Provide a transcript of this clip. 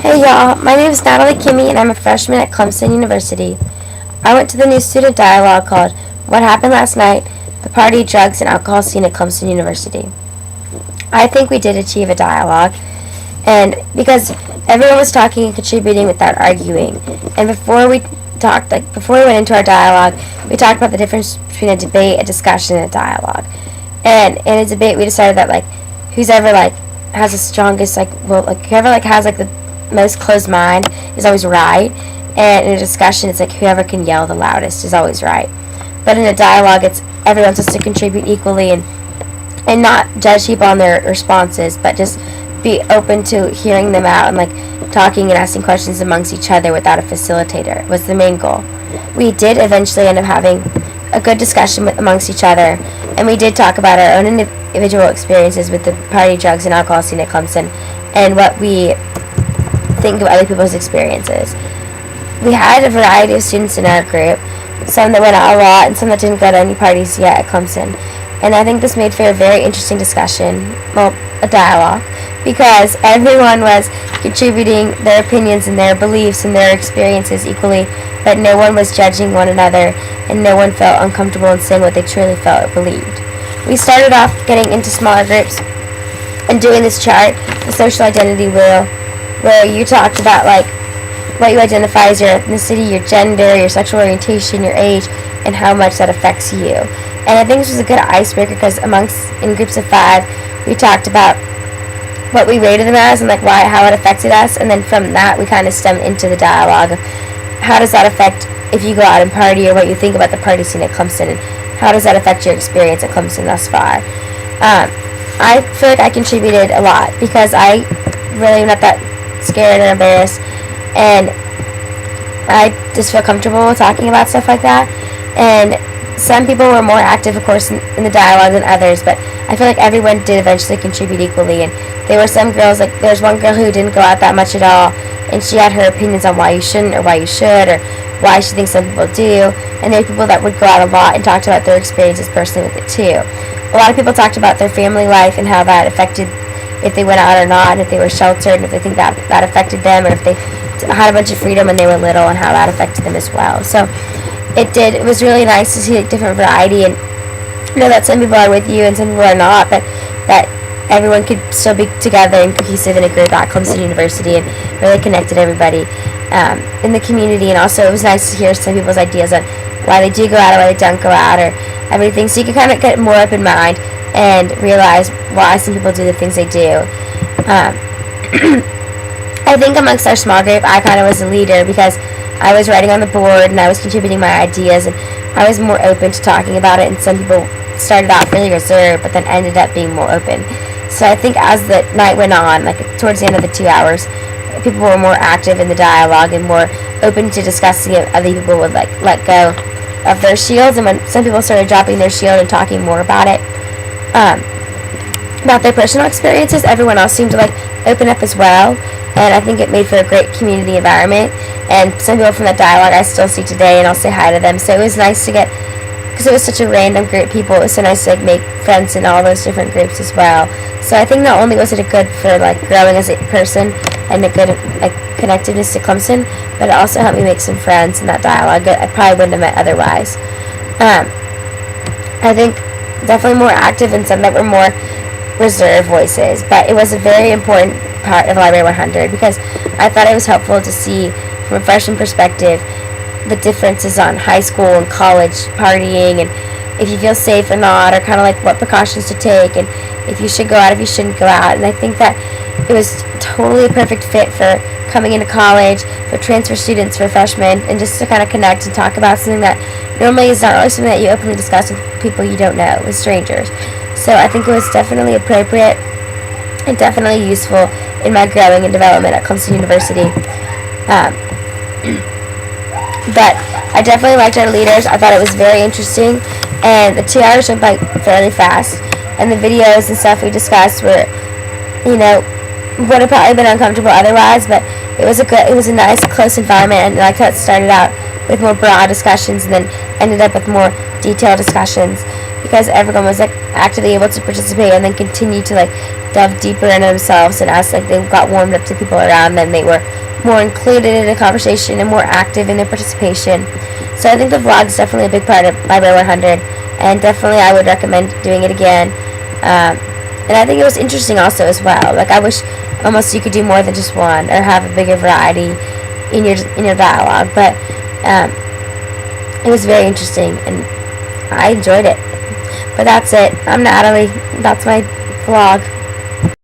Hey y'all, my name is Natalie Kimmy and I'm a freshman at Clemson University. I went to the new student dialogue called What Happened Last Night, the Party, Drugs, and Alcohol Scene at Clemson University. I think we did achieve a dialogue, and because everyone was talking and contributing without arguing. And before we went into our dialogue, we talked about the difference between a debate, a discussion, and a dialogue. And in a debate, we decided that who's ever has the strongest whoever has the most closed mind is always right. And in a discussion, it's whoever can yell the loudest is always right. But in a dialogue, it's everyone's supposed to contribute equally and not judge people on their responses, but just be open to hearing them out and talking and asking questions amongst each other without a facilitator was the main goal. We did eventually end up having a good discussion amongst each other, and we did talk about our own individual experiences with the party, drugs, and alcohol scene at Clemson and what we think of other people's experiences. We had a variety of students in our group, some that went out a lot and some that didn't go to any parties yet at Clemson. And I think this made for a very interesting discussion, a dialogue, because everyone was contributing their opinions and their beliefs and their experiences equally, but no one was judging one another and no one felt uncomfortable in saying what they truly felt or believed. We started off getting into smaller groups and doing this chart, the social identity wheel, where you talked about what you identify as your ethnicity, your gender, your sexual orientation, your age, and how much that affects you. And I think this was a good icebreaker because in groups of 5, we talked about what we rated them as and how it affected us, and then from that we kind of stemmed into the dialogue of how does that affect if you go out and party, or what you think about the party scene at Clemson, and how does that affect your experience at Clemson thus far. I feel like I contributed a lot because I really am not that scared or embarrassed, and I just feel comfortable talking about stuff like that. And some people were more active, of course, in the dialogue than others, but I feel like everyone did eventually contribute equally. And there were some girls, there's one girl who didn't go out that much at all, and she had her opinions on why you shouldn't or why you should, or why she thinks some people do. And there were people that would go out a lot and talked about their experiences personally with it too. A lot of people talked about their family life and how that affected if they went out or not, and if they were sheltered, and if they think that affected them, or if they had a bunch of freedom when they were little and how that affected them as well. So it was really nice to see a different variety, and know that some people are with you and some people are not, but that everyone could still be together and cohesive in a group at Clemson University, and really connected everybody in the community. And also it was nice to hear some people's ideas on why they do go out or why they don't go out or everything, so you can kind of get more open mind and realize why some people do the things they do. I think amongst our small group, I kind of was the leader because I was writing on the board and I was contributing my ideas, and I was more open to talking about it, and some people started out really reserved but then ended up being more open. So I think as the night went on, towards the end of the 2 hours, people were more active in the dialogue and more open to discussing it. Other people would let go of their shields, and when some people started dropping their shield and talking more about it, about their personal experiences, everyone else seemed to open up as well. And I think it made for a great community environment. And some people from that dialogue I still see today, and I'll say hi to them. So it was nice to get, because it was such a random group of people, it was so nice to make friends in all those different groups as well. So I think not only was it a good for growing as a person and a good connectiveness to Clemson, but it also helped me make some friends in that dialogue that I probably wouldn't have met otherwise. I think definitely more active and some that were more reserved voices, but it was a very important part of Library 100 because I thought it was helpful to see from a freshman perspective the differences on high school and college partying, and if you feel safe or not, or kind of what precautions to take, and if you should go out, if you shouldn't go out. And I think that it was totally a perfect fit for coming into college, for transfer students, for freshmen, and just to kind of connect and talk about something that normally is not really something that you openly discuss with people you don't know, with strangers. So I think it was definitely appropriate and definitely useful in my growing and development at Clemson University. But I definitely liked our leaders. I thought it was very interesting, and the 2 hours went by fairly fast, and the videos and stuff we discussed were, would have probably been uncomfortable otherwise, but it was a nice close environment, and I like how it started out with more broad discussions and then ended up with more detailed discussions. because everyone was like actively able to participate and then continue to like delve deeper into themselves, and as like they got warmed up to people around them, they were more included in the conversation and more active in their participation. So I think the vlog is definitely a big part of Library 100, and definitely I would recommend doing it again. And I think it was interesting also as well. Like I wish almost you could do more than just one, or have a bigger variety in your dialogue. But it was very interesting, and I enjoyed it. But that's it. I'm Natalie. That's my vlog.